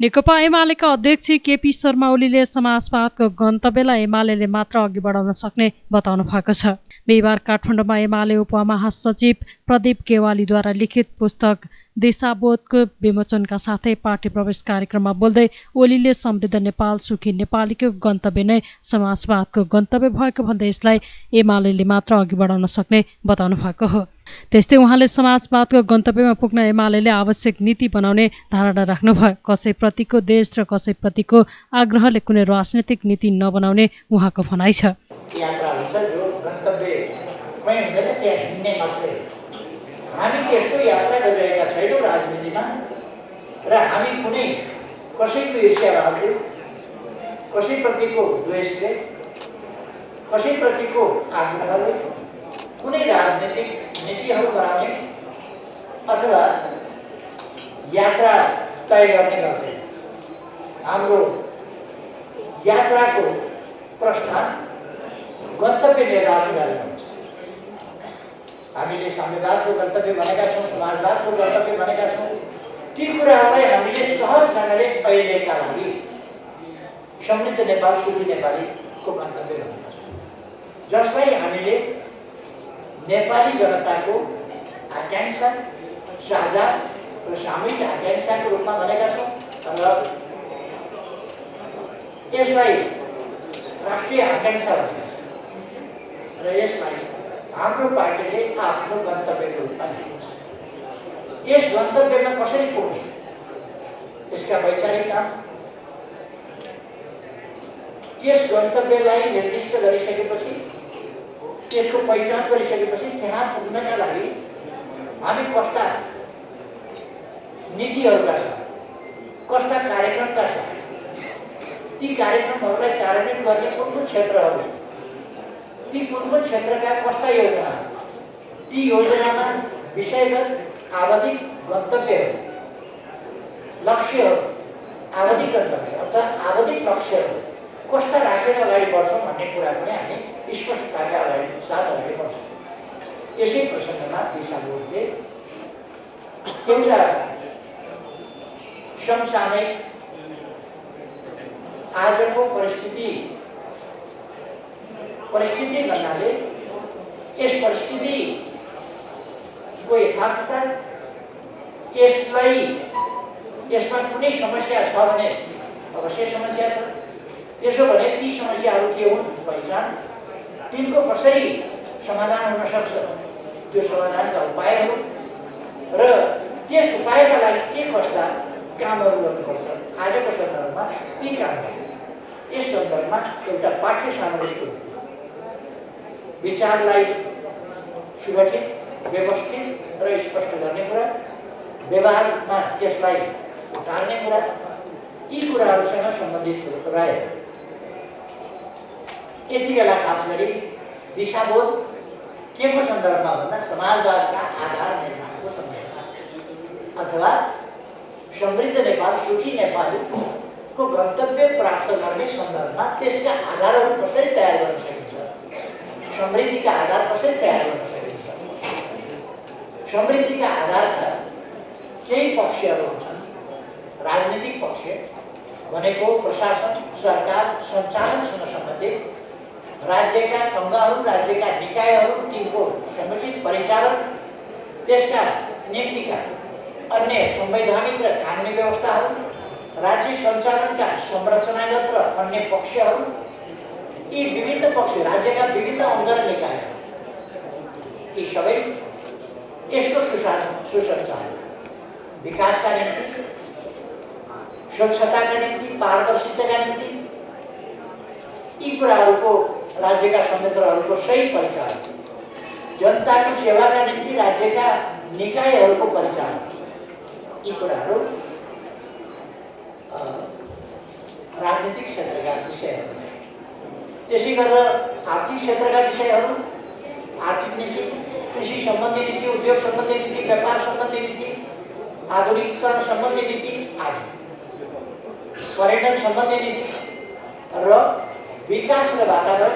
नेकपा एमालेका अध्यक्ष केपी शर्मा ओलीले समाजवादको गन्तव्यलाई एमाले मात्र अघि बढाउन सक्ने बताउनु भएको छ। बिहिबार काठमाडौँमा एमाले उपमहासचिव प्रदीप गेवालीद्वारा लिखित पुस्तक दिशाबोधको विमोचनका साथै पार्टी प्रवेश कार्यक्रममा बोल्दै ओलीले समृद्ध नेपाल सुखी नेपालीको गन्तव्य नै समाजवादको गन्तव्य भएको भन्दै यसलाई एमाले मात्र अघि बढाउन सक्ने बताउनु भएको हो। त्यस्तै उहाँले समाजवादको गन्तव्यमा पुग्न एमाले आवश्यक नीति बनाउने धारणा राख्नुभयो। कसैप्रतिको देश र कसैप्रतिको आग्रहले कुनै राजनैतिक नीति नबनाउने उहाँको भनाइ छ। हामी त्यस्तो यात्रा गरिरहेका छैनौँ राजनीतिमा र हामी कुनै कसैको ईर्ष्याभावले, कसैप्रतिको द्वेषले, कसैप्रतिको आग्रहले कुनै राजनीतिक नीतिहरू बनाउने अथवा यात्रा तय गर्ने गर्दैन। हाम्रो यात्राको प्रस्थान गन्तव्य निर्धारण गरेर हुन्छ। हामीले साम्यवादको गन्तव्य भनेका छौँ, समाजवादको गन्तव्य भनेका छौँ। ती कुराहरूलाई हामीले सहज ढङ्गले अहिलेका लागि समृद्ध नेपाल सुखी नेपालीको गन्तव्य भनेका छौँ, जसलाई हामीले नेपाली जनताको आकाङ्क्षा, साझा र सामूहिक आकाङ्क्षाको रूपमा भनेका छौँ र यसलाई राष्ट्रिय आकाङ्क्षा भनेका छौँ र यसलाई हाम्रो पार्टीले आफ्नो गन्तव्यको रूपमा लिएको छ। यस गन्तव्यमा कसरी पुग्ने, यसका वैचारिक काम, त्यस गन्तव्यलाई निर्दिष्ट गरिसकेपछि, त्यसको पहिचान गरिसकेपछि त्यहाँ पुग्नका लागि हामी कस्ता नीतिहरूका साथ, कस्ता कार्यक्रमका साथ, ती कार्यक्रमहरूलाई कार्यान्वयन गर्ने कुन क्षेत्रहरू, ती कुन क्षेत्रका कस्ता योजना, ती योजनामा विषयगत आवधिक गन्तव्यहरू, लक्ष्यहरू, आवधिक गन्तव्य अथवा आवधिक लक्ष्यहरू कस्ता राखेर अगाडि बढ्छौँ भन्ने कुरा पनि हामी स्पष्टताका साथ अगाडि बढ्छौँ। यसै प्रसङ्गमा दिशाबोधले एउटा समसामयिक आजको परिस्थिति भन्नाले यस परिस्थितिको यथार्थता, यसमा कुनै समस्या छ भने अवश्य समस्या छ, त्यसो भने ती समस्याहरू के हुन् पहिचान, तिनको कसरी समाधान हुन सक्छ, त्यो समाधानका उपायहरू र त्यस उपायका लागि के कस्ता कामहरू गर्नुपर्छ आजको सन्दर्भमा, ती कामहरू यस सन्दर्भमा एउटा पाठ्य सामग्रीको विचारलाई सुगठित, व्यवस्थित र स्पष्ट गर्ने कुरा, व्यवहारमा त्यसलाई उतार्ने कुरा, यी कुराहरूसँग सम्बन्धित रहे। यति बेला खास गरी दिशाबोध के को सन्दर्भमा भन्दा समाजवादका आधार निर्माणको सन्दर्भमा अथवा समृद्ध नेपाल सुखी नेपालीको गन्तव्य प्राप्त गर्ने सन्दर्भमा त्यसका आधारहरू कसरी तयार गर्न सकिन्छ, समृद्धिका आधार कसरी तयार गर्न सकिन्छ। समृद्धिका आधारका केही पक्षहरू हुन्छन्। राजनीतिक पक्ष भनेको प्रशासन, सरकार, सञ्चालनसँग सम्बन्धित राज्यका अङ्गहरू, राज्यका निकायहरू, तिनको समुचित परिचालन, त्यसका निम्तिका अन्य संवैधानिक र कानुनी व्यवस्थाहरू, राज्य सञ्चालनका संरचनागत र अन्य पक्षहरू, यी विभिन्न पक्ष, राज्यका विभिन्न अङ्ग र निकायहरू, ती सबै यसको सुसञ्चालन, विकासका निम्ति, स्वच्छताका निम्ति, पारदर्शिताका निम्ति, यी कुराहरूको राज्यका संयन्त्रहरूको सही परिचालन, जनताको सेवाका निम्ति राज्यका निकायहरूको परिचालन, यी कुराहरू राजनीतिक क्षेत्रका विषयहरू। त्यसै गरेर आर्थिक क्षेत्रका विषयहरू, आर्थिक नीति, कृषि सम्बन्धी नीति, उद्योग सम्बन्धी नीति, व्यापार सम्बन्धी नीति, आधुनिकीकरण सम्बन्धी नीति आदि, पर्यटन सम्बन्धी नीति र विकास र वातावरण,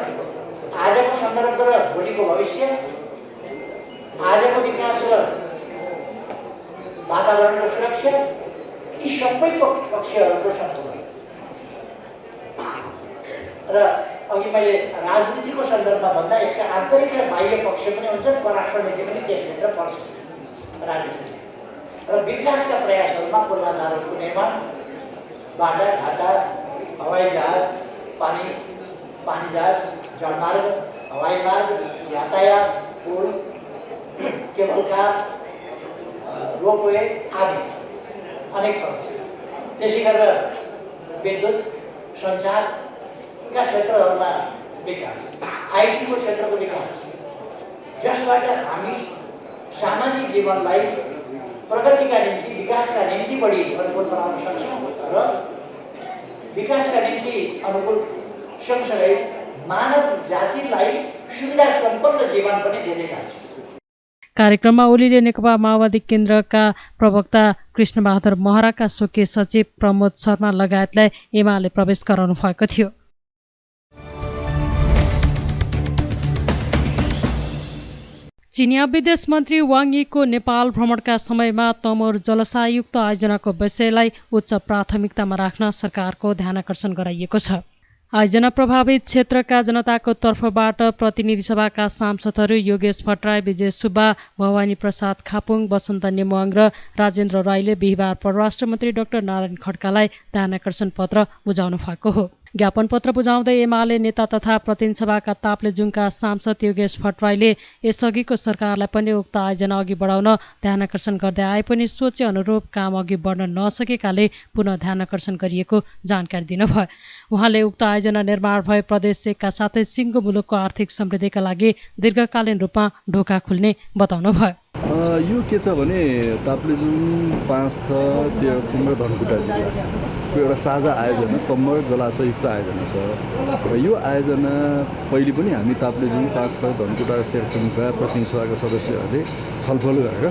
आजको सन्दर्भ र भोलिको भविष्य, आजको विकास र वातावरणको सुरक्षा, यी सबै पक्षहरूको सन्तुलन र अघि मैले राजनीतिको सन्दर्भमा भन्दा यसका आन्तरिक र बाह्य पक्ष पनि हुन्छन्, परराष्ट्र नीति पनि त्यसभित्र पर्छ राजनीति र विकासका प्रयासहरूमा पूर्वाधारहरूको निर्माण, बाटाघाटा, हवाई जहाज, पानी जहाज, जलमार्ग, हवाई मार्ग, यातायात, पुल, केबल कार, रोपवे आदि अनेक पर्छ। त्यसै गरेर विद्युत, सञ्चारका क्षेत्रहरूमा विकास, आइटीको क्षेत्रको विकास, जसबाट हामी सामाजिक जीवनलाई प्रगतिका निम्ति, विकासका निम्ति बढी अनुकूल बनाउन सक्छौँ र विकासका निम्ति अनुकूल सँगसँगै मानव जातिलाई सुविधा सम्पन्न जीवन पनि दिँदै जान्छ। कार्यक्रममा ओलीले नेकपा माओवादी केन्द्रका प्रवक्ता कृष्णबहादुर महराका स्वकीय सचिव प्रमोद शर्मा लगायतलाई एमाले प्रवेश गराउनु भएको थियो। चिनिया विदेश मन्त्री वाङ यीको नेपाल भ्रमणका समयमा तमोर जलाशययुक्त आयोजनाको विषयलाई उच्च प्राथमिकतामा राख्न सरकारको ध्यानाकर्षण गराइएको छ। आयोजना प्रभावित क्षेत्रका जनताको तर्फबाट प्रतिनिधि सभाका सांसदहरू योगेश भट्टराई, विजय सुब्बा, भवानी प्रसाद खापुङ, वसन्त नेमुवाङ र राजेन्द्र राईले बिहिबार परराष्ट्र मन्त्री डाक्टर नारायण खड्कालाई ध्यानाकर्षण पत्र बुझाउनु भएको हो। ज्ञापन पत्र बुझाउँदै एमाले नेता तथा प्रतिनिधि सभाका ताप्लेजुङका सांसद योगेश भट्टराईले यसअघिको सरकारलाई पनि उक्त आयोजना अघि बढाउन ध्यानाकर्षण गर्दै आए पनि सोचे अनुरूप काम अघि बढ्न नसकेकाले पुनः ध्यानाकर्षण गरिएको जानकारी दिनुभयो। उहाँले उक्त आयोजना निर्माण भए प्रदेश 1 का साथै सिङ्गो मुलुकको आर्थिक समृद्धिका लागि दीर्घकालीन रूपमा ढोका खुल्ने बताउनुभयो। यो के छ भने ताप्लेजुङ, पाँचथर, तेह्रथुम र धनकुटा जिल्लाको एउटा साझा आयोजना तम्मर जलाशययुक्त आयोजना छ र यो आयोजना पहिले पनि हामी ताप्लेजुङ, पाँचथर, धनकुटा र तेह्रथुमका प्रतिनिधि सभाका सदस्यहरूले छलफल गरेर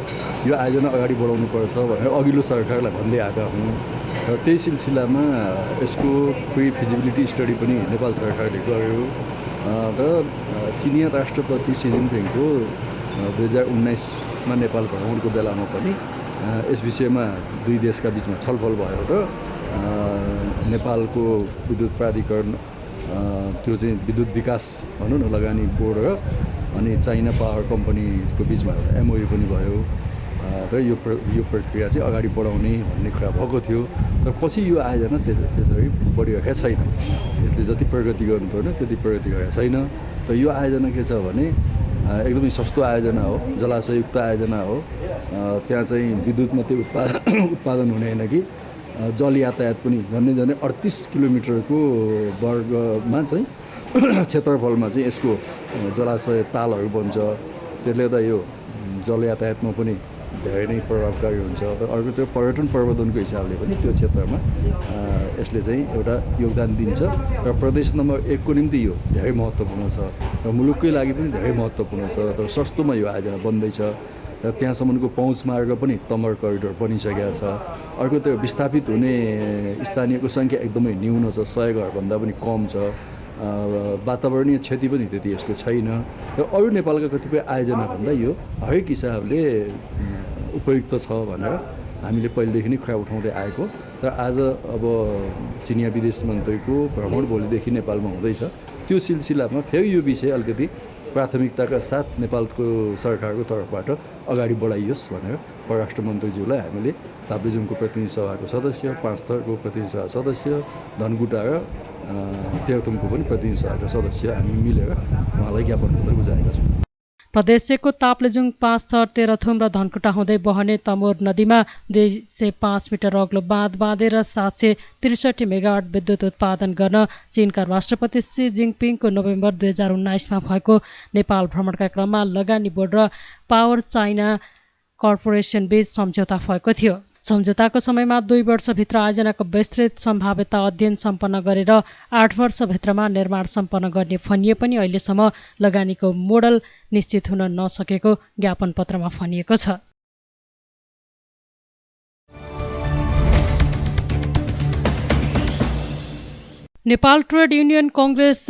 यो आयोजना अगाडि बढाउनुपर्छ भनेर अघिल्लो सरकारलाई भन्दै आएका हौँ र त्यही सिलसिलामा यसको प्री फिजिबिलिटी स्टडी पनि नेपाल सरकारले गर्यो र चिनिया राष्ट्रपति सी जिनपिङको 2019मा नेपाल भ्रमणको बेलामा पनि यस विषयमा दुई देशका बिचमा छलफल भयो र नेपालको विद्युत प्राधिकरण, त्यो चाहिँ विद्युत विकास भनौँ न लगानी बोर्ड र अनि चाइना पावर कम्पनीको बिचमा एउटा एमओयू पनि भयो र यो प्रक्रिया चाहिँ अगाडि बढाउने भन्ने कुरा भएको थियो। तर पछि यो आयोजना त्यसरी बढिरहेको छैन। यसले जति प्रगति गर्नुपर्ने त्यति प्रगति गरेको छैन। त यो आयोजना के छ भने एकदमै सस्तो आयोजना हो, जलाशययुक्त आयोजना हो। त्यहाँ चाहिँ विद्युत मात्रै उत्पादन हुने होइन कि जल यातायात पनि झन्डै 38 किलोमिटरको वर्गमा चाहिँ क्षेत्रफलमा चाहिँ यसको जलाशय तालहरू बन्छ। त्यसले गर्दा यो जल यातायातमा पनि धेरै नै प्रभावकारी हुन्छ। र अर्को त्यो पर्यटन प्रवर्धनको हिसाबले पनि त्यो क्षेत्रमा यसले चाहिँ एउटा योगदान दिन्छ र प्रदेश नम्बर 1 को निम्ति यो धेरै महत्त्वपूर्ण छ र मुलुककै लागि पनि धेरै महत्त्वपूर्ण छ। र सस्तोमा यो आयोजना बन्दैछ र त्यहाँसम्मको पहुँच मार्ग पनि तमर करिडोर बनिसकेको छ। अर्को त्यो विस्थापित हुने स्थानीयको सङ्ख्या एकदमै न्यून छ, 100 घरभन्दा पनि कम छ। वातावरणीय क्षति पनि त्यति यसको छैन र अरू नेपालका कतिपय आयोजनाभन्दा यो हरेक हिसाबले उपयुक्त छ भनेर हामीले पहिलेदेखि नै कुरा उठाउँदै आएको। र आज अब चिनिया विदेश मन्त्रीको भ्रमण भोलिदेखि नेपालमा हुँदैछ। त्यो सिलसिलामा फेरि यो विषय अलिकति प्राथमिकताका साथ नेपालको सरकारको तर्फबाट अगाडि बढाइयोस् भनेर परराष्ट्र मन्त्रीज्यूलाई हामीले ताप्लेजुङको प्रतिनिधि सभाको सदस्य, पाँचथरको प्रतिनिधि सभा सदस्य, धनकुटा र तेह्रथुमको पनि प्रतिनिधि सभाका सदस्य हामी मिलेर उहाँलाई ज्ञापन पत्र बुझाएका छौँ। प्रदेश 1 को ताप्लेजुङ, पाँचथर, तेह्रथुम र धनकुटा हुँदै बहने तमोर नदीमा 205 मिटर अग्लो बाँध बाँधेर 763 मेगावाट विद्युत उत्पादन गर्न चीनका राष्ट्रपति सी जिनपिङको नोभेम्बर 2019मा भएको नेपाल भ्रमणका क्रममा लगानी बोर्ड र पावर चाइना कर्पोरेसन बीच सम्झौता भएको थियो। सम्झौताको समयमा 2 वर्षभित्र आयोजनाको विस्तृत सम्भाव्यता अध्ययन सम्पन्न गरेर 8 वर्षभित्रमा निर्माण सम्पन्न गर्ने भनिए पनि अहिलेसम्म लगानीको मोडल निश्चित हुन नसकेको ज्ञापन पत्रमा भनिएको छ। नेपाल ट्रेड युनियन कङ्ग्रेस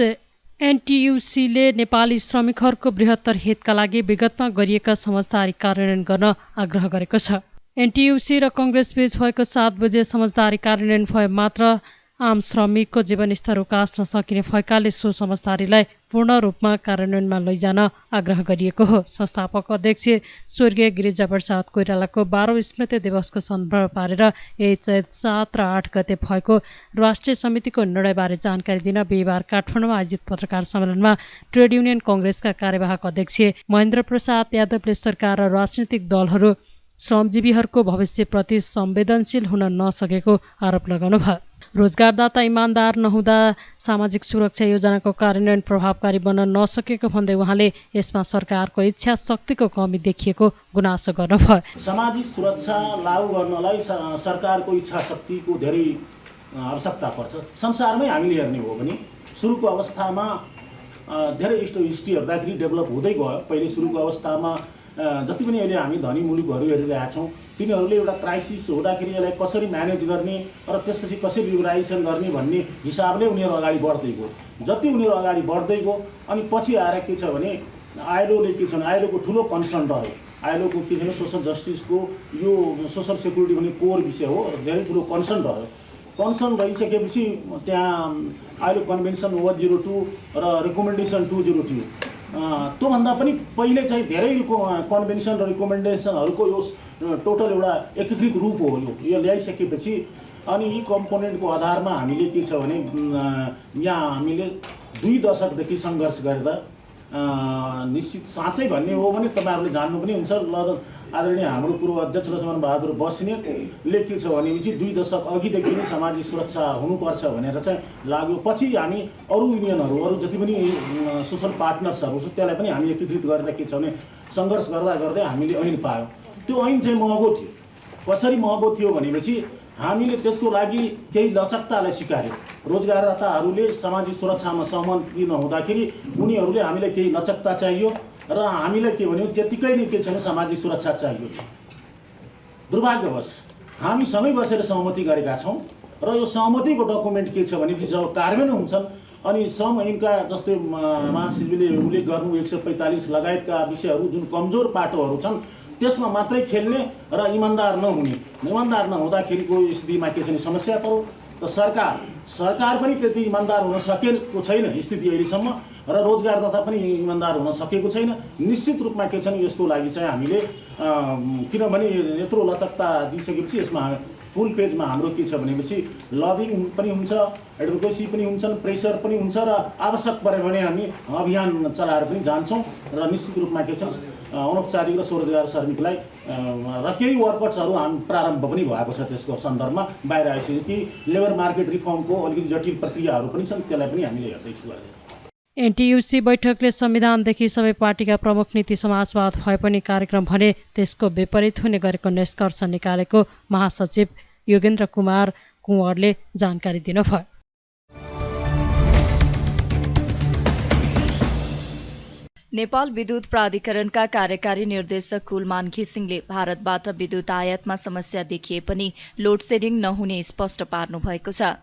एनटियुसीले नेपाली श्रमिकहरूको बृहत्तर हितका लागि विगतमा गरिएका समझदारी कार्यान्वयन गर्न आग्रह गरेको छ। एनटियुसी र कङ्ग्रेसबीच भएको 7 बजे समझदारी कार्यान्वयन भए मात्र आम श्रमिकको जीवनस्तर उकास्न सकिने भएकाले सो समझदारीलाई पूर्ण रूपमा कार्यान्वयनमा लैजान आग्रह गरिएको हो। संस्थापक अध्यक्ष स्वर्गीय गिरिजाप्रसाद कोइरालाको 12औं स्मृति दिवसको सन्दर्भ पारेर यही चैत 7 र 8 गते भएको राष्ट्रिय समितिको निर्णयबारे जानकारी दिन बिहिबार काठमाडौँमा आयोजित पत्रकार सम्मेलनमा ट्रेड युनियन कङ्ग्रेसका कार्यवाहक अध्यक्ष महेन्द्र प्रसाद यादवले सरकार र राजनीतिक दलहरू श्रमजीवीहरूको भविष्यप्रति संवेदनशील हुन नसकेको आरोप लगाउनु भयो। रोजगारदाता इमान्दार नहुँदा सामाजिक सुरक्षा योजनाको कार्यान्वयन प्रभावकारी बन्न नसकेको भन्दै उहाँले यसमा सरकारको इच्छा शक्तिको कमी देखिएको गुनासो गर्नुभयो। सामाजिक सुरक्षा लागू गर्नलाई सरकारको इच्छा शक्तिको धेरै आवश्यकता पर्छ। संसारमै हामीले हेर्ने हो भने सुरुको अवस्थामा धेरै हिस्ट्री हेर्दाखेरि डेभलप हुँदै गयो। पहिले सुरुको अवस्थामा जति पनि अहिले हामी धनी मुलुकहरू हेरिरहेका छौँ तिनीहरूले एउटा क्राइसिस हुँदाखेरि यसलाई कसरी म्यानेज गर्ने र त्यसपछि कसरी लिबरलाइजेसन गर्ने भन्ने हिसाबले उनीहरू अगाडि बढ्दै गयो। जति उनीहरू अगाडि बढ्दै गयो अनि पछि आएर के छ भने आइएलओले के छ भने आइएलओको ठुलो कन्सर्न रह्यो। आइएलओको के छ भने सोसल जस्टिसको यो सोसल सेक्युरिटी भन्ने कोर विषय हो, धेरै ठुलो कन्सर्न रह्यो। कन्सर्न रहिसकेपछि त्यहाँ आइएलओ कन्भेन्सन 102 र रिकमेन्डेसन 202 त्योभन्दा पनि पहिले चाहिँ धेरै कन्भेन्सन र रिकमेन्डेसनहरूको यो टोटल एउटा एकीकृत रूप हो। यो ल्याइसकेपछि अनि यी कम्पोनेन्टको आधारमा हामीले के छ भने यहाँ हामीले 2 दशकदेखि सङ्घर्ष गरेर निश्चित साँच्चै भन्ने हो भने तपाईँहरूले जान्नु पनि हुन्छ। आदरणीय हाम्रो पूर्व अध्यक्ष लक्ष्मण बहादुर बस्नेतले के छ भनेपछि 2 दशक अघिदेखि नै सामाजिक सुरक्षा हुनुपर्छ भनेर चाहिँ लाग्यो। पछि हामी अरू युनियनहरू अरू जति पनि सोसल पार्टनर्सहरू छ त्यसलाई पनि हामी एकीकृत गरेर के छ भने सङ्घर्ष गर्दा गर्दै हामीले ऐन पायौँ। त्यो ऐन चाहिँ महँगो थियो। कसरी महँगो थियो भनेपछि हामीले त्यसको लागि केही लचकतालाई स्वीकार्यौँ। रोजगारदाताहरूले सामाजिक सुरक्षामा सहमति नहुँदाखेरि उनीहरूले हामीलाई केही लचकता चाहियो र हामीलाई के भन्यो त्यतिकै नै के छ भने सामाजिक सुरक्षा चाहियो। दुर्भाग्यवश हामी सँगै बसेर सहमति गरेका छौँ र यो सहमतिको डकुमेन्ट के छ भनेपछि जब कार्यान्वयन हुन्छन् अनि श्रम ऐनका जस्तै महासचिवले उल्लेख गर्नु 145 लगायतका विषयहरू जुन कमजोर पाटोहरू छन् त्यसमा मात्रै खेल्ने र इमान्दार नहुँदाखेरिको स्थितिमा के छ भने समस्या पर्यो। त सरकार पनि त्यति इमान्दार हुन सकेको छैन स्थिति अहिलेसम्म र रोजगारदाता पनि इमान्दार हुन सकेको छैन। निश्चित रूपमा के छ भने यसको लागि चाहिँ हामीले किनभने यत्रो लचकता दिइसकेपछि यसमा फुल पेजमा हाम्रो के छ भनेपछि लबिङ पनि हुन्छ, एडभोकेसी पनि हुन्छन्, प्रेसर पनि हुन्छ र आवश्यक पऱ्यो भने हामी अभियान चलाएर पनि जान्छौँ र निश्चित रूपमा के छ अनौपचारिक र स्वरोजगार श्रमिकलाई र केही वर्कर्सहरू हामी प्रारम्भ पनि भएको छ। त्यसको सन्दर्भमा बाहिर आइसक्यो कि लेबर मार्केट रिफर्मको अलिकति जटिल प्रक्रियाहरू पनि छन्, त्यसलाई पनि हामीले हेर्दैछौँ गरेर। एनटियुसी बैठकले संविधानदेखि सबै पार्टीका प्रमुख नीति समाजवाद भए पनि कार्यक्रम भने त्यसको विपरीत हुने गरेको निष्कर्ष निकालेको महासचिव योगेन्द्र कुमार कुँवरले जानकारी दिनुभयो। नेपाल विद्युत प्राधिकरणका कार्यकारी निर्देशक कुलमान घिसिङले भारतबाट विद्युत आयातमा समस्या देखिए पनि लोड सेडिङ नहुने स्पष्ट पार्नु भएको छ।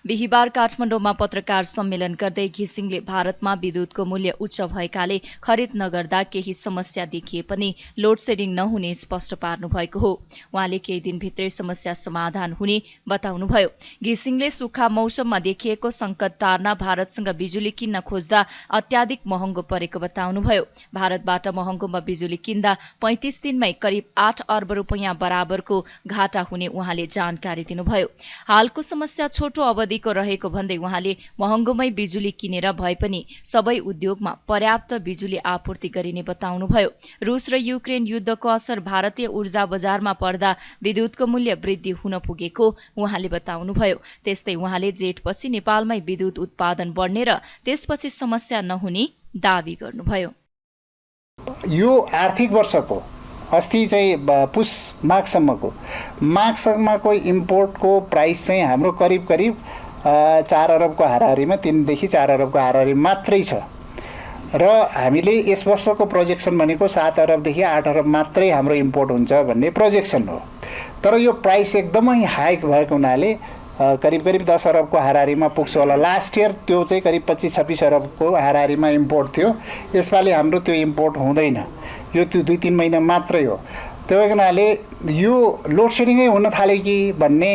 बिहिबार काठमाडौँमा पत्रकार सम्मेलन गर्दै घिसिङले भारतमा विद्युतको मूल्य उच्च भएकाले खरिद नगर्दा केही समस्या देखिए पनि लोड सेडिङ नहुने स्पष्ट पार्नु भएको हो। उहाँले केही दिनभित्रै समस्या समाधान हुने बताउनुभयो। घिसिङले सुक्खा मौसममा देखिएको संकट टार्न भारतसँग बिजुली किन्न खोज्दा अत्याधिक महँगो परेको बताउनुभयो। भारतबाट महँगोमा बिजुली किन्दा 35 दिनमै करिब 8 अर्ब रुपैयाँ बराबरको घाटा हुने उहाँले जानकारी दिनुभयो। हालको समस्या छोटो अवधिको रहेको भन्दै उहाँले महँगोमै बिजुली किनेर भए पनि सबै उद्योगमा पर्याप्त बिजुली आपूर्ति गरिने बताउनुभयो। रुस र युक्रेन युद्धको असर भारतीय ऊर्जा बजारमा पर्दा विद्युतको मूल्य वृद्धि हुन पुगेको उहाँले बताउनुभयो। त्यस्तै उहाँले जेठपछि नेपालमै विद्युत उत्पादन बढ्ने र त्यसपछि समस्या नहुने दावी गर्नुभयो। यो आर्थिक वर्षको अस्ति चाहिँ माघसम्मको इम्पोर्टको प्राइस चाहिँ हाम्रो करिब 4 अरबको हाराहारीमा 3 देखि 4 अरबको हाराहारी मात्रै छ र हामीले यस वर्षको प्रोजेक्सन भनेको 7 अरबदेखि 8 अरब मात्रै हाम्रो इम्पोर्ट हुन्छ भन्ने प्रोजेक्सन हो। तर यो प्राइस एकदमै हाइक भएको हुनाले करिब 10 अरबको हाराहारीमा पुग्छ होला। लास्ट इयर त्यो चाहिँ करिब 25-26 अरबको हाराहारीमा इम्पोर्ट थियो। यसपालि हाम्रो त्यो इम्पोर्ट हुँदैन, यो 2-3 महिना मात्रै हो। त्यो हुनाले यो लोड सेडिङै हुन थाल्यो कि भन्ने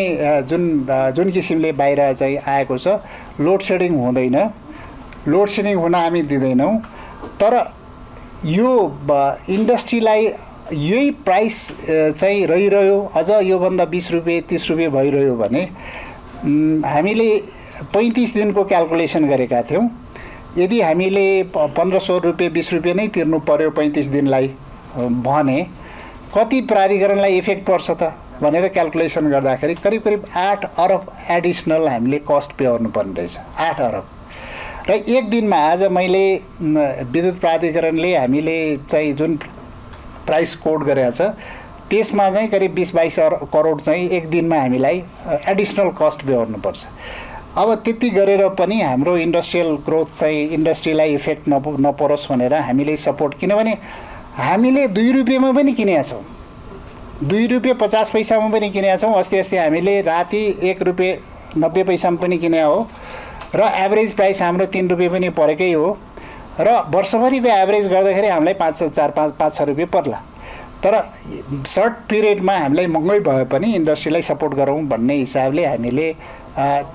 जुन किसिमले बाहिर चाहिँ आएको छ। लोड सेडिङ हुँदैन, लोड सेडिङ हुन हामी दिँदैनौँ। तर यो इन्डस्ट्रीलाई यही प्राइस चाहिँ रहिरह्यो, अझ योभन्दा 20 रुपियाँ 30 रुपियाँ भइरह्यो भने हामीले 35 दिनको क्यालकुलेसन गरेका थियौँ। यदि हामीले 1500 रुपियाँ 20 रुपियाँ नै तिर्नु पर्यो 35 दिनलाई भने कति प्राधिकरणलाई इफेक्ट पर्छ त भनेर क्यालकुलेसन गर्दाखेरि करिब 8 अरब एडिसनल हामीले कस्ट पे गर्नुपर्ने रहेछ। 8 अरब। र एक दिनमा आज मैले विद्युत प्राधिकरणले हामीले चाहिँ जुन प्राइस कोड गरेको छ त्यसमा चाहिँ करिब 20-22 करोड चाहिँ एक दिनमा हामीलाई एडिसनल कस्ट पे गर्नुपर्छ। अब त्यति गरेर पनि हाम्रो इन्डस्ट्रियल ग्रोथ चाहिँ इन्डस्ट्रीलाई इफेक्ट नपरोस् भनेर हामीले सपोर्ट, किनभने हामीले 2 रुपियाँमा पनि किनेका छौँ, 2 रुपियाँ 50 पैसामा पनि किनेका छौँ। अस्ति हामीले राति 1 रुपियाँ 90 पैसामा पनि किने हो र एभरेज प्राइस हाम्रो 3 रुपियाँ पनि परेकै हो र वर्षभरिको एभरेज गर्दाखेरि हामीलाई 5-6 रुपियाँ पर्ला। तर सर्ट पिरियडमा हामीलाई महँगै भए पनि इन्डस्ट्रीलाई सपोर्ट गरौँ भन्ने हिसाबले हामीले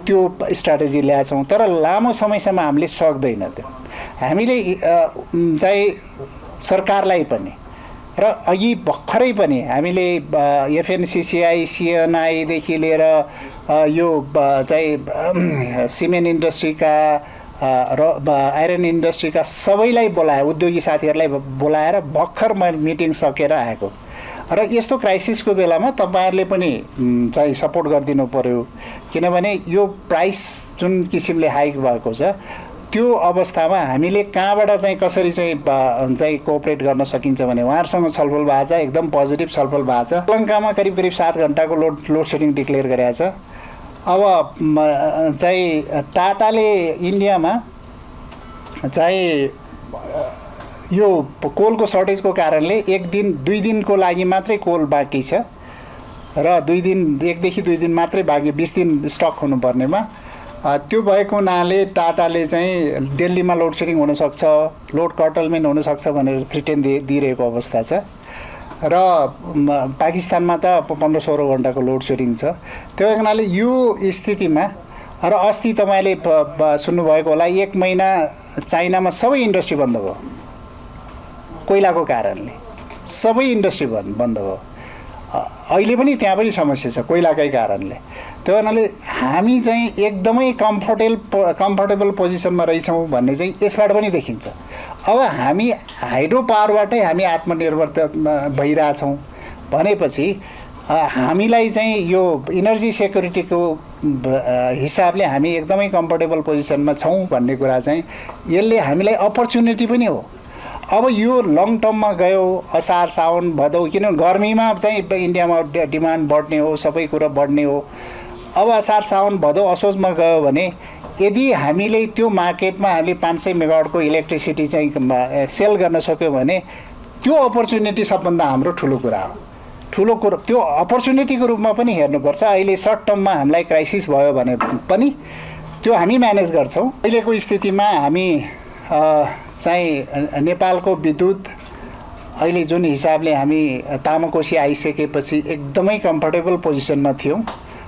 त्यो स्ट्राटेजी ल्याएका छौँ। तर लामो समयसम्म हामीले सक्दैन त्यो। हामीले चाहिँ सरकारलाई पनि र अघि भर्खरै पनि हामीले एफएनसिसिआई सिएनआईदेखि लिएर यो चाहिँ सिमेन्ट इन्डस्ट्रीका र आइरन इन्डस्ट्रीका सबैलाई बोलाए, उद्योगी साथीहरूलाई बोलाएर भर्खर मिटिङ सकेर आएको। र यस्तो क्राइसिसको बेलामा तपाईँहरूले पनि चाहिँ सपोर्ट गरिदिनु पर्यो, किनभने यो प्राइस जुन किसिमले हाइक भएको छ त्यो अवस्थामा हामीले कहाँबाट चाहिँ कसरी चाहिँ कोअपरेट गर्न सकिन्छ भने उहाँहरूसँग छलफल भएको छ, एकदम पोजिटिभ छलफल भएको छ। श्रीलङ्कामा करिब 7 घन्टाको लोड सेडिङ डिक्लेयर गरेको छ। अब चाहिँ टाटाले इन्डियामा चाहिँ यो कोलको सर्टेजको कारणले 1 दिन 2 दिनको लागि मात्रै कोल बाँकी छ र 1 देखि 2 दिन मात्रै बाँकी, 20 दिन स्टक हुनुपर्नेमा त्यो भएको हुनाले टाटाले चाहिँ दिल्लीमा लोड सेडिङ हुनसक्छ, लोड कर्टलमेन्ट हुनसक्छ भनेर थ्रेटेन दिइरहेको अवस्था छ। र पाकिस्तानमा त 15-16 घन्टाको लोड सेडिङ छ। त्यो हुनाले यो स्थितिमा र अस्ति तपाईँले सुन्नुभएको होला 1 महिना चाइनामा सबै इन्डस्ट्री बन्द भयो, कोइलाको कारणले सबै इन्डस्ट्री बन्द भयो। अहिले पनि त्यहाँ पनि समस्या छ कोइलाकै कारणले। त्यो हुनाले हामी चाहिँ एकदमै कम्फर्टेबल पोजिसनमा रहेछौँ भन्ने चाहिँ यसबाट पनि देखिन्छ। अब हामी हाइड्रो पावरबाटै हामी आत्मनिर्भर भइरहेछौँ भनेपछि हामीलाई चाहिँ यो इनर्जी सेक्युरिटीको हिसाबले हामी एकदमै कम्फर्टेबल पोजिसनमा छौँ भन्ने कुरा चाहिँ यसले हामीलाई अपर्च्युनिटी पनि हो। अब यो लङ टर्ममा गयो, असार साउन भदौ, किनभने गर्मीमा चाहिँ इन्डियामा डिमान्ड बढ्ने हो, सबै कुरा बढ्ने हो। अब असार साउन भदौ असोजमा गयो भने यदि हामीले त्यो मार्केटमा हामीले 500 मेगावाटको इलेक्ट्रिसिटी चाहिँ सेल गर्न सक्यो भने त्यो अपर्च्युनिटी सबभन्दा हाम्रो ठुलो कुरा हो। ठुलो कुरो त्यो अपर्च्युनिटीको रूपमा पनि हेर्नुपर्छ। अहिले सर्ट टर्ममा हामीलाई क्राइसिस भयो भने पनि त्यो हामी म्यानेज गर्छौँ। अहिलेको स्थितिमा हामी चाहिँ नेपालको विद्युत अहिले जुन हिसाबले हामी तामाकोसी आइसकेपछि एकदमै कम्फर्टेबल पोजिसनमा थियौँ।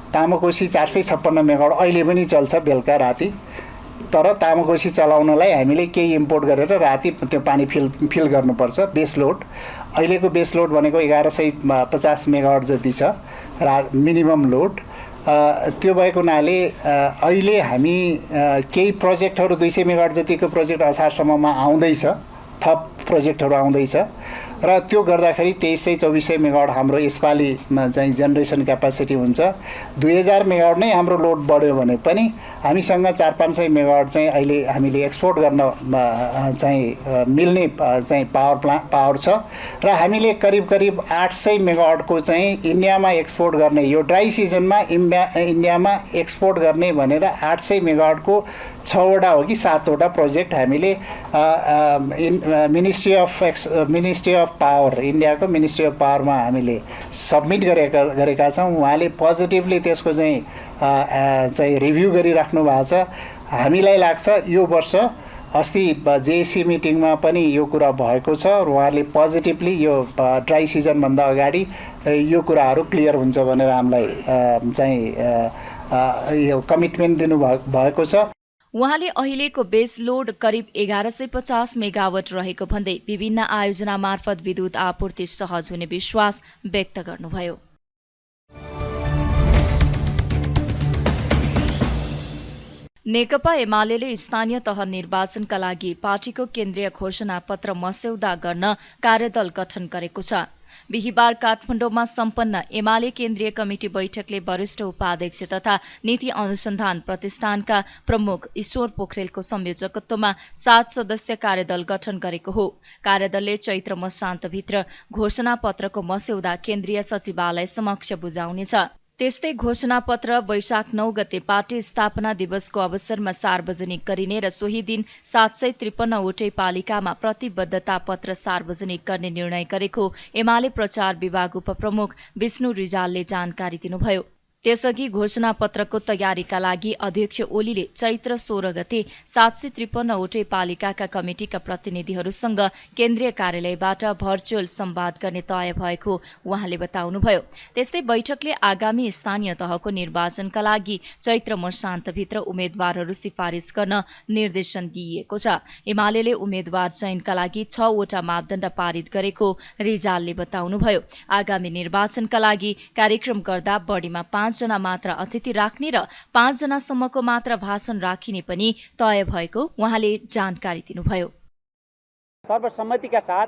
तामाकोसी 456 मेगावाट अहिले पनि चल्छ बेलुका राति, तर तामाकोसी चलाउनलाई हामीले केही इम्पोर्ट गरेर राति त्यो पानी फिल गर्नुपर्छ। बेस लोड अहिलेको बेस लोड भनेको 1150 मेगावाट जति छ मिनिमम लोड। त्यो भएको हुनाले अहिले हामी केही प्रोजेक्टहरू 200 मेगावाट जतिको प्रोजेक्ट असारसम्ममा आउँदैछ, थप प्रोजेक्टहरू आउँदैछ र त्यो गर्दाखेरि 2300-2400 मेगावाट हाम्रो यसपालिमा चाहिँ जेनेरेसन क्यापासिटी हुन्छ। 2000 मेगावाट नै हाम्रो लोड बढ्यो भने पनि हामीसँग 400-500 मेगावाट चाहिँ अहिले हामीले एक्सपोर्ट गर्न चाहिँ मिल्ने चाहिँ पावर छ र हामीले करिब 800 मेगावाटको चाहिँ इन्डियामा एक्सपोर्ट गर्ने, यो ड्राई सिजनमा इन्डियामा एक्सपोर्ट गर्ने भनेर 800 मेगावाटको 6वटा हो कि 7वटा प्रोजेक्ट हामीले मिनिस्ट्री अफ पावर, इन्डियाको मिनिस्ट्री अफ पावरमा हामीले सबमिट गरेका छौँ। उहाँले पोजिटिभली त्यसको चाहिँ रिभ्यू गरिराख्नु भएको छ। हामीलाई लाग्छ यो वर्ष अस्ति जेएसी मिटिङमा पनि यो कुरा भएको छ र उहाँले पोजिटिभली यो ड्राई सिजनभन्दा अगाडि यो कुराहरू क्लियर हुन्छ भनेर हामीलाई चाहिँ यो कमिटमेन्ट दिनुभएको छ। उहाँले अहिलेको बेस लोड करिब 1150 मेगावाट रहेको भन्दै विभिन्न आयोजना मार्फत विद्युत आपूर्ति सहज हुने विश्वास व्यक्त गर्नुभयो। नेकपा एमाले स्थानीय तह निर्वाचनका लागि पार्टीको केन्द्रीय घोषणा पत्र मस्यौदा गर्न कार्यदल गठन गरेको छ। बिहिबार काठमाडौँमा सम्पन्न एमाले केन्द्रीय कमिटी बैठकले वरिष्ठ उपाध्यक्ष तथा नीति अनुसन्धान प्रतिष्ठानका प्रमुख ईश्वर पोखरेलको संयोजकत्वमा 7 सदस्य कार्यदल गठन गरेको हो। कार्यदलले चैत्र मसान्तभित्र घोषणा पत्रको मस्यौदा केन्द्रीय सचिवालय समक्ष बुझाउनेछ। त्यस्तै घोषणापत्र वैशाख 9 गते पार्टी स्थापना दिवसको अवसरमा सार्वजनिक गरिने र सोही दिन 753 वटै पालिकामा प्रतिबद्धता पत्र सार्वजनिक गर्ने निर्णय गरेको एमाले प्रचार विभाग उपप्रमुख विष्णु रिजालले जानकारी दिनुभयो। त्यसअघि घोषणापत्रको तयारीका लागि अध्यक्ष ओलीले चैत्र 16 गते 753 वटै पालिकाका कमिटिका प्रतिनिधिहरूसँग केन्द्रीय कार्यालयबाट भर्चुअल संवाद गर्ने तय भएको उहाँले बताउनुभयो। त्यस्तै बैठकले आगामी स्थानीय तहको निर्वाचनका लागि चैत्र मसान्तभित्र उम्मेद्वारहरू सिफारिस गर्न निर्देशन दिइएको छ। एमाले उम्मेद्वार चयनका लागि 6 वटा मापदण्ड पारित गरेको रिजालले बताउनुभयो। आगामी निर्वाचनका लागि कार्यक्रम गर्दा बढीमा 5 जना मात्र अतिथि राख्ने र 5 जनासम्मको मात्र भाषण राखिने पनि तय भएको उहाँले जानकारी दिनुभयो। सर्वसम्मतिका साथ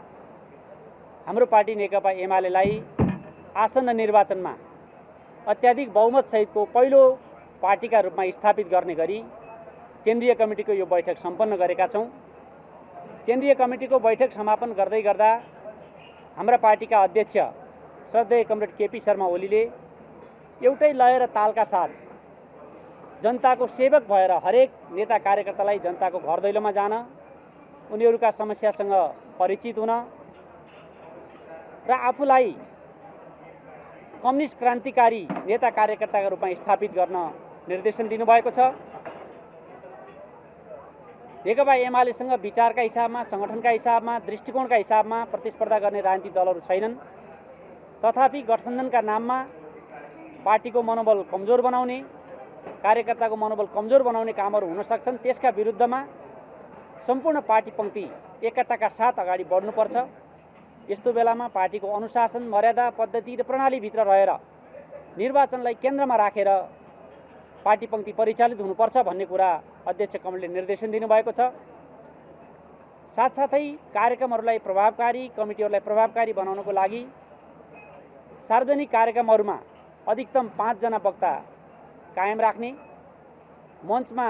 हाम्रो पार्टी नेकपा एमालेलाई आसन्न निर्वाचनमा अत्याधिक बहुमत सहितको पहिलो पार्टीका रूपमा स्थापित गर्ने गरी केन्द्रीय कमिटीको यो बैठक सम्पन्न गरेका छौँ। केन्द्रीय कमिटीको बैठक समापन गर्दै गर्दा हाम्रा पार्टीका अध्यक्ष श्रद्धेय कमरेड केपी शर्मा ओलीले एउटै लय र तालका साथ जनताको सेवक भएर हरेक नेता कार्यकर्तालाई जनताको घर दैलोमा जान, उनीहरूका समस्यासँग परिचित हुन र आफूलाई कम्युनिस्ट क्रान्तिकारी नेता कार्यकर्ताका रूपमा स्थापित गर्न निर्देशन दिनुभएको छ। नेकपा एमालेसँग विचारका हिसाबमा, सङ्गठनका हिसाबमा, दृष्टिकोणका हिसाबमा प्रतिस्पर्धा गर्ने राजनीतिक दलहरू छैनन्। तथापि गठबन्धनका नाममा पार्टीको मनोबल कमजोर बनाउने, कार्यकर्ताको मनोबल कमजोर बनाउने कामहरू हुन सक्छन्। त्यसका विरुद्धमा सम्पूर्ण पार्टी पङ्क्ति एकताका साथ अगाडि बढ्नुपर्छ। यस्तो बेलामा पार्टीको अनुशासन, मर्यादा, पद्धति र प्रणालीभित्र रहेर निर्वाचनलाई केन्द्रमा राखेर पार्टी पङ्क्ति परिचालित हुनुपर्छ भन्ने कुरा अध्यक्ष कमलले निर्देशन दिनुभएको छ। साथसाथै कार्यक्रमहरूलाई प्रभावकारी, कमिटीहरूलाई प्रभावकारी बनाउनको लागि सार्वजनिक कार्यक्रमहरूमा अधिकतम 5 जना वक्ता कायम राख्ने, मञ्चमा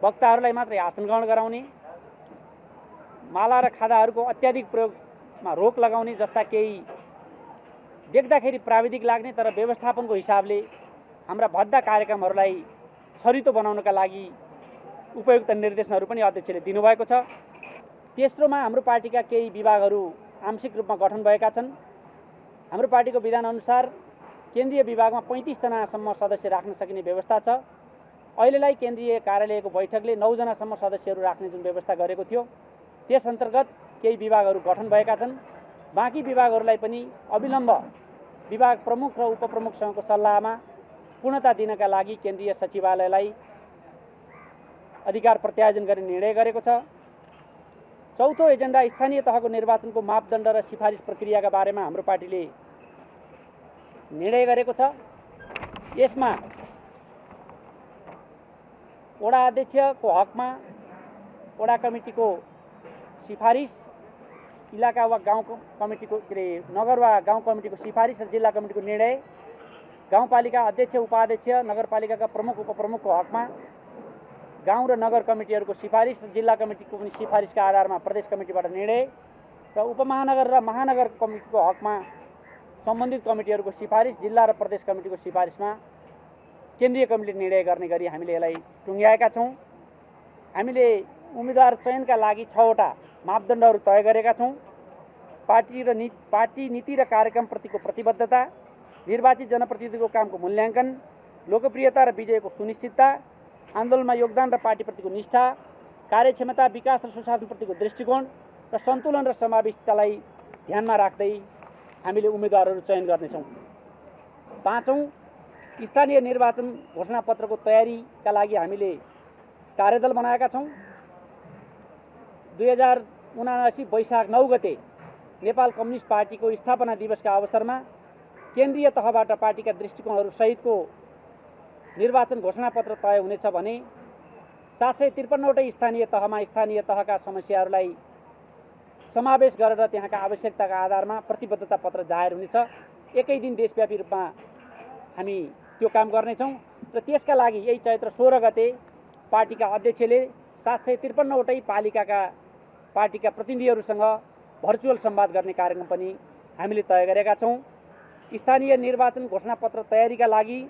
वक्ताहरूलाई मात्रै आसन ग्रहण गराउने, माला र खादाहरूको अत्याधिक प्रयोगमा रोक लगाउने जस्ता केही देख्दाखेरि प्राविधिक लाग्ने तर व्यवस्थापनको हिसाबले हाम्रा भद्दा कार्यक्रमहरूलाई छरितो बनाउनका लागि उपयुक्त निर्देशनहरू पनि अध्यक्षले दिनुभएको छ। तेस्रोमा हाम्रो पार्टीका केही विभागहरू आंशिक रूपमा गठन भएका छन्। हाम्रो पार्टीको विधानअनुसार केन्द्रीय विभागमा 35 जनासम्म सदस्य राख्न सकिने व्यवस्था छ। अहिलेलाई केन्द्रीय कार्यालयको बैठकले 9 जनासम्म सदस्यहरू राख्ने जुन व्यवस्था गरेको थियो, त्यस अन्तर्गत केही विभागहरू गठन भएका छन्। बाँकी विभागहरूलाई पनि अविलम्ब विभाग प्रमुख र उपप्रमुखसँगको सल्लाहमा पूर्णता दिनका लागि केन्द्रीय सचिवालयलाई अधिकार प्रत्यायोजन गर्ने निर्णय गरेको छ। चौथो एजेन्डा स्थानीय तहको निर्वाचनको मापदण्ड र सिफारिस प्रक्रियाका बारेमा हाम्रो पार्टीले निर्णय गरेको छ। यसमा वडा अध्यक्षको हकमा वडा कमिटीको सिफारिस, इलाका वा गाउँ कमिटीको नगर वा गाउँ कमिटीको सिफारिस र जिल्ला कमिटीको निर्णय, गाउँपालिका अध्यक्ष, उपाध्यक्ष, नगरपालिकाका प्रमुख उपप्रमुखको हकमा गाउँ र नगर कमिटीहरूको सिफारिस र जिल्ला कमिटीको पनि सिफारिसका आधारमा प्रदेश कमिटीबाट निर्णय र उपमहानगर र महानगर कमिटीको हकमा सम्बन्धित कमिटीहरूको सिफारिस, जिल्ला र प्रदेश कमिटीको सिफारिसमा केन्द्रीय कमिटीले निर्णय गर्ने गरी हामीले यसलाई टुङ्ग्याएका छौँ। हामीले उम्मेदवार चयनका लागि 6 वटा मापदण्डहरू तय गरेका छौँ। पार्टी नीति र कार्यक्रमप्रतिको प्रतिबद्धता, निर्वाचित जनप्रतिनिधिको कामको मूल्याङ्कन, लोकप्रियता र विजयको सुनिश्चितता, आन्दोलनमा योगदान र पार्टीप्रतिको निष्ठा, कार्यक्षमता, विकास र सुशासनप्रतिको दृष्टिकोण र सन्तुलन र समावेशितालाई ध्यानमा राख्दै हामीले उम्मेदवारहरू चयन गर्नेछौँ। 5औं, स्थानीय निर्वाचन घोषणापत्रको तयारीका लागि हामीले कार्यदल बनाएका छौँ। 2079 वैशाख 9 गते नेपाल कम्युनिस्ट पार्टीको स्थापना दिवसका अवसरमा केन्द्रीय तहबाट पार्टीका दृष्टिकोणहरू सहितको निर्वाचन घोषणापत्र तय हुनेछ भने 753वटै स्थानीय तहमा स्थानीय तहका समस्याहरूलाई समावेश गरेर त्यहाँका आवश्यकताका आधारमा प्रतिबद्धता पत्र जाहेर हुनेछ। एकै दिन देशव्यापी रूपमा हामी त्यो काम गर्नेछौँ र त्यसका लागि यही चैत्र 16 गते पार्टीका अध्यक्षले 753वटै पालिकाका पार्टीका प्रतिनिधिहरूसँग भर्चुअल संवाद गर्ने कार्यक्रम पनि हामीले तय गरेका छौँ। स्थानीय निर्वाचन घोषणापत्र तयारीका लागि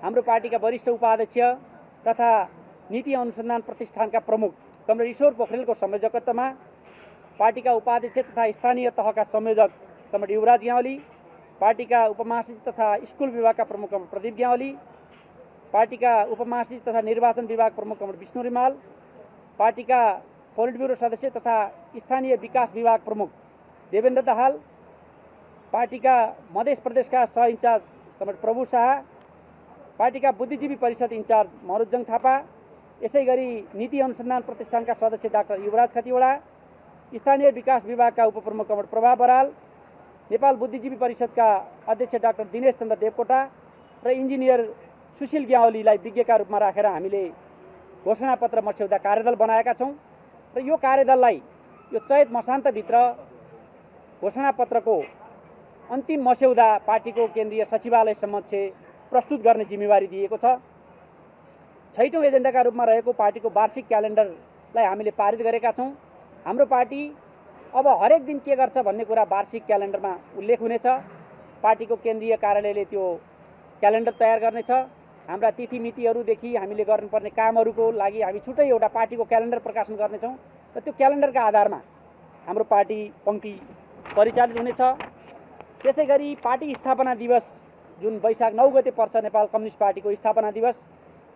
हाम्रो पार्टीका वरिष्ठ उपाध्यक्ष तथा नीति अनुसन्धान प्रतिष्ठानका प्रमुख कमरेड ईश्वर पोखरेलको संयोजकत्वमा पार्टीका उपाध्यक्ष तथा स्थानीय तहका संयोजक कमरेड युवराज ग्यावाली, पार्टीका उपमहासचिव तथा स्कुल विभागका प्रमुख कमरेड प्रदीप ग्यावाली, पार्टीका उपमहासचिव तथा निर्वाचन विभाग प्रमुख कमरेड विष्णु रिमाल, पार्टीका पोलिट ब्युरो सदस्य तथा स्थानीय विकास विभाग प्रमुख देवेन्द्र दाहाल, पार्टीका मध्य प्रदेशका सह इन्चार्ज कमरेड प्रभु शाह, पार्टीका बुद्धिजीवी परिषद इन्चार्ज मरुजङ थापा, यसै गरी नीति अनुसन्धान प्रतिष्ठानका सदस्य डाक्टर युवराज खतिवडा, स्थानीय विकास विभागका उपप्रमुख कमरेड प्रभा बराल, नेपाल बुद्धिजीवी परिषदका अध्यक्ष डाक्टर दिनेश चन्द्र देवकोटा र इन्जिनियर सुशील ग्यावालीलाई विज्ञका रूपमा राखेर हामीले घोषणापत्र मस्यौदा कार्यदल बनाएका छौँ र यो कार्यदललाई यो चैत मसान्तभित्र घोषणापत्रको अन्तिम मस्यौदा पार्टीको केन्द्रीय सचिवालय समक्ष प्रस्तुत गर्ने जिम्मेवारी दिएको छ। 6औं एजेन्डाका रूपमा रहेको पार्टीको वार्षिक क्यालेन्डरलाई हामीले पारित गरेका छौँ। हाम्रो पार्टी अब हरेक दिन के गर्छ भन्ने कुरा वार्षिक क्यालेन्डरमा उल्लेख हुनेछ। पार्टीको केन्द्रीय कार्यालयले त्यो क्यालेन्डर तयार गर्नेछ। हाम्रा तिथिमितिहरूदेखि हामीले गर्नुपर्ने कामहरूको लागि हामी छुट्टै एउटा पार्टीको क्यालेन्डर प्रकाशन गर्नेछौँ र त्यो क्यालेन्डरका आधारमा हाम्रो पार्टी पङ्क्ति परिचालित हुनेछ। त्यसै गरी पार्टी स्थापना दिवस जुन वैशाख 9 गते पर्छ, नेपाल कम्युनिस्ट पार्टीको स्थापना दिवस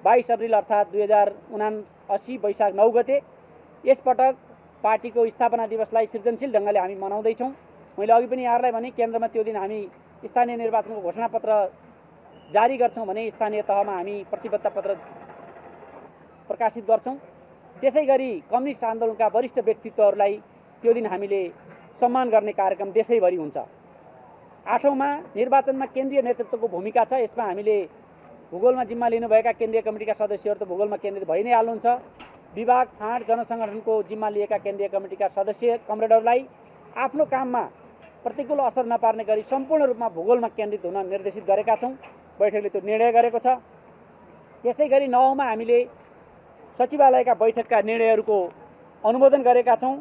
22 अप्रिल अर्थात् 2079 वैशाख 9 गते, यसपटक पार्टीको स्थापना दिवसलाई सृजनशील ढङ्गले हामी मनाउँदैछौँ। मैले अघि पनि यहाँहरूलाई भने केन्द्रमा त्यो दिन हामी स्थानीय निर्वाचनको घोषणापत्र जारी गर्छौँ भने स्थानीय तहमा हामी प्रतिबद्धता पत्र प्रकाशित गर्छौँ। त्यसै गरी कम्युनिस्ट आन्दोलनका वरिष्ठ व्यक्तित्वहरूलाई त्यो दिन हामीले सम्मान गर्ने कार्यक्रम देशैभरि हुन्छ। 8औँमा निर्वाचनमा केन्द्रीय नेतृत्वको भूमिका छ। यसमा हामीले भूगोलमा जिम्मा लिनुभएका केन्द्रीय कमिटीका सदस्यहरू त भूगोलमा केन्द्रित भइ नै हाल्नुहुन्छ। विभाग, फाँड, जनसङ्गठनको जिम्मा लिएका केन्द्रीय कमिटीका सदस्य कमरेडहरूलाई आफ्नो काममा प्रतिकूल असर नपार्ने गरी सम्पूर्ण रूपमा भूगोलमा केन्द्रित हुन निर्देशित गरेका छौँ। बैठकले त्यो निर्णय गरेको छ। त्यसै गरी 9औँमा हामीले सचिवालयका बैठकका निर्णयहरूको अनुमोदन गरेका छौँ।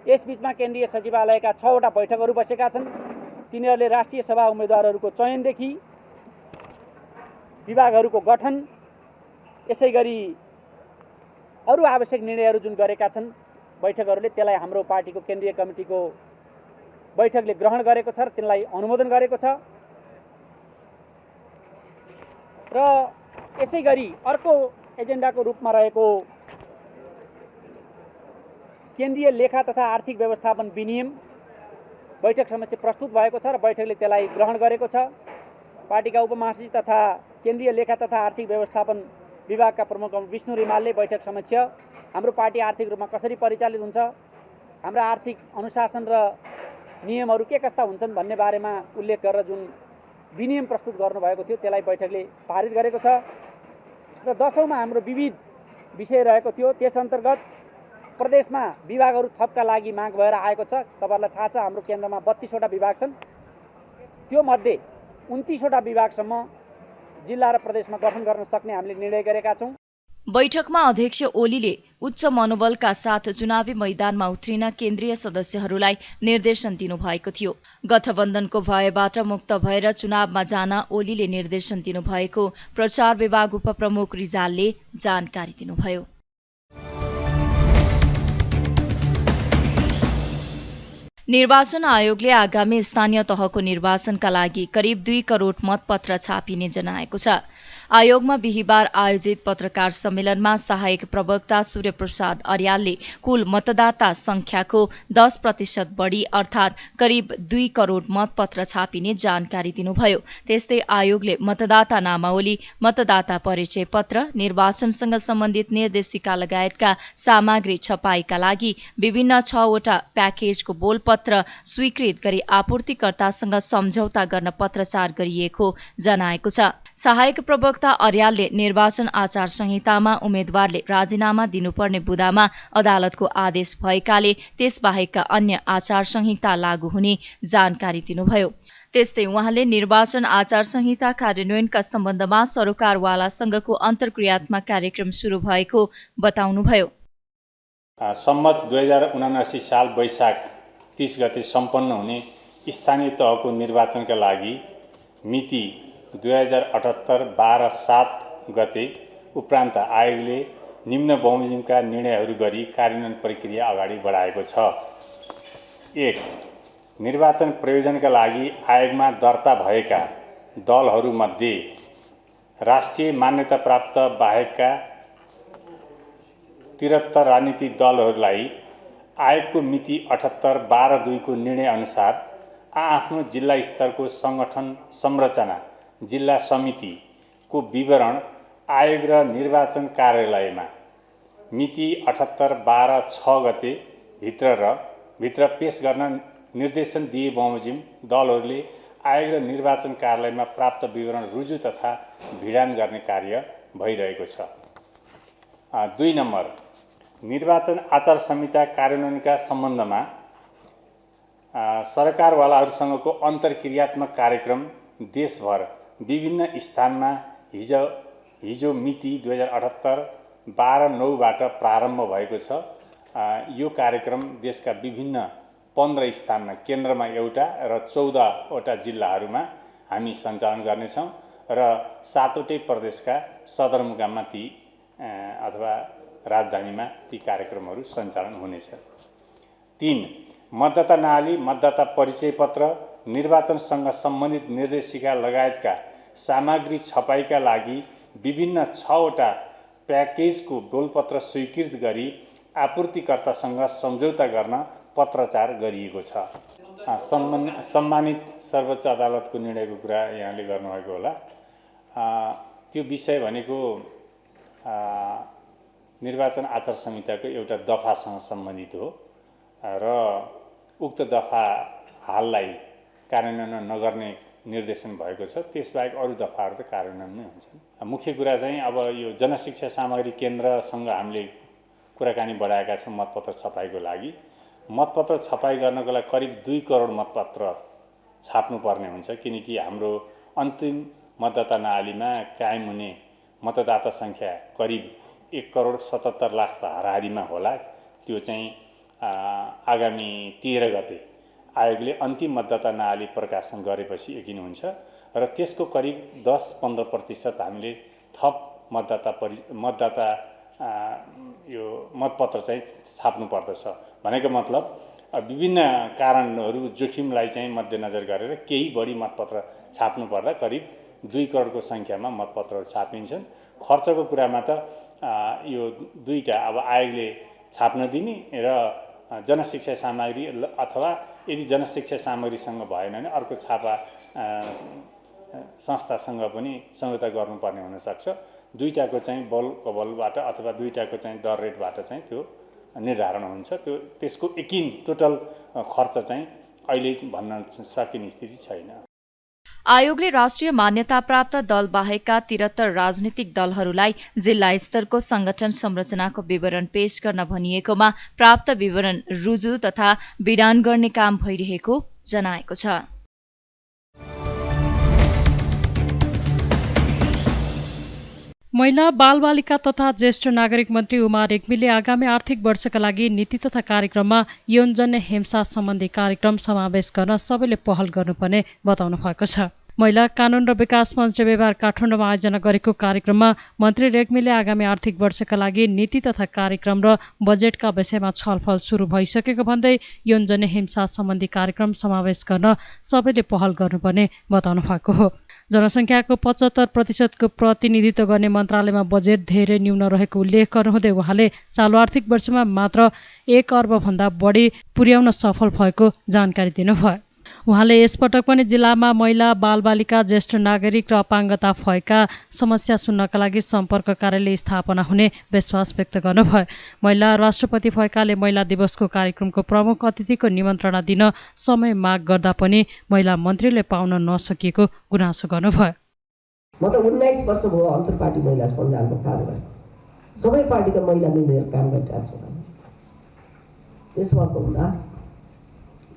यसबीचमा केन्द्रीय सचिवालयका 6वटा बैठकहरू बसेका छन्। तिनीहरूले राष्ट्रिय सभा उम्मेदवारहरूको चयनदेखि विभागहरूको गठन, यसै गरी अरू आवश्यक निर्णयहरू जुन गरेका छन् बैठकहरूले, त्यसलाई हाम्रो पार्टीको केन्द्रीय कमिटीको बैठकले ग्रहण गरेको छ र तिनलाई अनुमोदन गरेको छ। र यसै गरी अर्को एजेन्डाको रूपमा रहेको केन्द्रीय लेखा तथा आर्थिक व्यवस्थापन विनियम बैठक समक्ष प्रस्तुत भएको छ र बैठकले त्यसलाई ग्रहण गरेको छ। पार्टीका उपमहासचिव तथा केन्द्रीय लेखा तथा आर्थिक व्यवस्थापन विभागका प्रमुख विष्णु रिमालले बैठक समक्ष हाम्रो पार्टी आर्थिक रूपमा कसरी परिचालित हुन्छ, हाम्रा आर्थिक अनुशासन र नियमहरू के कस्ता हुन्छन् भन्ने बारेमा उल्लेख गरेर जुन विनियम प्रस्तुत गर्नुभएको थियो त्यसलाई बैठकले पारित गरेको छ। र 10औँमा हाम्रो विविध विषय रहेको थियो। त्यस अन्तर्गत प्रदेशमा विभागहरू थपका लागि माग भएर आएको छ। तपाईँहरूलाई थाहा छ हाम्रो केन्द्रमा 32वटा विभाग छन्। त्यो मध्ये 29वटा विभागसम्म जिल्ला र प्रदेशमा गठन गर्न सक्ने हामीले निर्णय गरेका छौँ। बैठकमा अध्यक्ष ओलीले उच्च मनोबलका साथ चुनावी मैदानमा उत्रिन केन्द्रीय सदस्यहरूलाई निर्देशन दिनुभएको थियो। गठबन्धनको भयबाट मुक्त भएर चुनावमा जान ओलीले निर्देशन दिनुभएको प्रचार विभाग उपप्रमुख रिजालले जानकारी दिनुभयो। निर्वाचन आयोगले आगामी स्थानीय तहको निर्वाचनका लागि करिब 2 करोड मतपत्र छापिने जनाएको छ। आयोगमा बिहिबार आयोजित पत्रकार सम्मेलनमा सहायक प्रवक्ता सूर्यप्रसाद अर्यालले कुल मतदाता संख्याको 10% बढी अर्थात् करिब 2 करोड मतपत्र छापिने जानकारी दिनुभयो। त्यस्तै आयोगले मतदाता नामावली, मतदाता परिचय पत्र, निर्वाचनसँग सम्बन्धित निर्देशिका लगायतका सामग्री छपाईका लागि विभिन्न 6 वटा प्याकेजको बोलपत्र स्वीकृत गरी आपूर्तिकर्तासँग सम्झौता गर्न पत्रचार गरिएको जनाएको छ। सहायक प्रवक्ता अर्यालले निर्वाचन आचार संहितामा उम्मेद्वारले राजीनामा दिनुपर्ने बुँदामा अदालतको आदेश भएकाले त्यसबाहेकका अन्य आचार संहिता लागू हुने जानकारी दिनुभयो। त्यस्तै उहाँले निर्वाचन आचार संहिता कार्यान्वयनका सम्बन्धमा सरोकारवालासँगको अन्तर्क्रियात्मक कार्यक्रम सुरु भएको बताउनुभयो। सम्मत 2079 साल वैशाख 30 गते सम्पन्न हुने स्थानीय तहको निर्वाचनका लागि मिति 2078-12-7 गते उपरान्त आयोगले निम्न बमोजिमका निर्णयहरू गरी कार्यान्वयन प्रक्रिया अगाडि बढाएको छ। 1. निर्वाचन प्रयोजनका लागि आयोगमा दर्ता भएका दलहरूमध्ये राष्ट्रिय मान्यता प्राप्त बाहेकका 73 राजनीतिक दलहरूलाई आयोगको मिति 78-12-2 को निर्णय अनुसार आफ्नो जिल्ला स्तरको संगठन संरचना, जिल्ला समितिको विवरण आयोग र निर्वाचन कार्यालयमा मिति 78-12-6 गते भित्र पेश गर्न निर्देशन दिए बमोजिम दलहरूले आयोग र निर्वाचन कार्यालयमा प्राप्त विवरण रुजु तथा भिडान गर्ने कार्य भइरहेको छ। 2 नम्बर, निर्वाचन आचार संहिता कार्यान्वयनका सम्बन्धमा सरकारवालाहरूसँगको अन्तर्क्रियात्मक कार्यक्रम देशभर विभिन्न स्थानमा हिजो मिति 2078-12-9 बाट प्रारम्भ भएको छ। यो कार्यक्रम देशका विभिन्न 15 स्थानमा, केन्द्रमा एउटा र 14 वटा जिल्लाहरूमा हामी सञ्चालन गर्नेछौँ र 7 वटै प्रदेशका सदरमुकाममा ती अथवा राजधानीमा ती कार्यक्रमहरू सञ्चालन हुनेछ। 3. मतदाता नाली, मतदाता परिचय पत्र, निर्वाचनसँग सम्बन्धित निर्देशिका लगायतका सामग्री छपाईका लागि विभिन्न 6 वटा प्याकेजको बोलपत्र स्वीकृत गरी आपूर्तिकर्तासँग सम्झौता गर्न पत्रचार गरिएको छ। सम्मानित सर्वोच्च अदालतको निर्णयको कुरा यहाँले गर्नुभएको होला। त्यो विषय भनेको निर्वाचन आचार संहिताको एउटा दफासँग सम्बन्धित हो र उक्त दफा हाललाई कार्यान्वयन नगर्ने निर्देशन भएको छ। त्यसबाहेक अरू दफाहरू त कार्यान्वयन नै हुन्छन्। मुख्य कुरा चाहिँ अब यो जनशिक्षा सामग्री केन्द्रसँग हामीले कुराकानी बढाएका छौँ मतपत्र छपाईको लागि। मतपत्र छपाई गर्नको लागि करिब 2 करोड मतपत्र छाप्नुपर्ने हुन्छ, किनकि हाम्रो अन्तिम मतदाता नालीमा कायम हुने मतदाता सङ्ख्या करिब 1,77,00,000 हाराहारीमा होला। त्यो चाहिँ आगामी 13 गते आयोगले अन्तिम मतदाता नाली प्रकाशन गरेपछि यकिन हुन्छ र त्यसको करिब 10-15% हामीले थप मतदाता यो मतपत्र चाहिँ छाप्नु पर्दछ। भनेको मतलब विभिन्न कारणहरू जोखिमलाई चाहिँ मध्यनजर गरेर केही बढी मतपत्र छाप्नु पर्दा करिब 2 करोडको सङ्ख्यामा मतपत्रहरू छापिन्छन्। खर्चको कुरामा त यो दुईटा अब आयोगले छाप्न दिने र जनशिक्षा सामग्री अथवा यदि जनशिक्षा सामग्रीसँग भएन भने अर्को छापा संस्थासँग पनि सम्झौता गर्नुपर्ने हुनसक्छ। दुईटाको चाहिँ बलबाट अथवा दुईटाको चाहिँ दर रेटबाट चाहिँ त्यो निर्धारण हुन्छ। त्यसको यकिन टोटल खर्च चाहिँ अहिले भन्न सकिने स्थिति छैन। आयोगले राष्ट्रिय मान्यता प्राप्त दल बाहेकका 73 राजनीतिक दलहरूलाई जिल्ला स्तरको संगठन संरचनाको विवरण पेश गर्न भनिएकोमा प्राप्त विवरण रुजु तथा विधान गर्ने काम भइरहेको जनाएको छ। महिला बालबालिका तथा ज्येष्ठ नागरिक मन्त्री उमा रेग्मीले आगामी आर्थिक वर्षका लागि नीति तथा कार्यक्रममा यौनजन्य हिंसा सम्बन्धी कार्यक्रम समावेश गर्न सबैले पहल गर्नुपर्ने बताउनु भएको छ। महिला कानून र विकास मञ्चले बिहिबार काठमाडौँमा आयोजना गरेको कार्यक्रममा मन्त्री रेग्मीले आगामी आर्थिक वर्षका लागि नीति तथा कार्यक्रम र बजेटका विषयमा छलफल सुरु भइसकेको भन्दै यौनजन्य हिंसा सम्बन्धी कार्यक्रम समावेश गर्न सबैले पहल गर्नुपर्ने बताउनु भएको हो। जनसङ्ख्याको 75% प्रतिनिधित्व गर्ने मन्त्रालयमा बजेट धेरै न्यून रहेको उल्लेख गर्नुहुँदै उहाँले चालु आर्थिक वर्षमा मात्र 1 अर्बभन्दा बढी पुर्याउन सफल भएको जानकारी दिनुभयो। उहाँले यसपटक पनि जिल्लामा महिला, बालबालिका, ज्येष्ठ नागरिक र अपाङ्गता भएका समस्या सुन्नका लागि सम्पर्क कार्यालय स्थापना हुने विश्वास व्यक्त गर्नुभयो। महिला राष्ट्रपति भएकाले महिला दिवसको कार्यक्रमको प्रमुख अतिथिको निमन्त्रणा दिन समय माग गर्दा पनि महिला मन्त्रीले पाउन नसकिएको गुनासो गर्नुभयो। म त 19 वर्ष भयो अन्तर्पार्टी महिला सञ्जालमा काम गरेँ। सबै पार्टीका महिला मिलेर काम गरिरहेको छौँ। त्यसमा हुँदा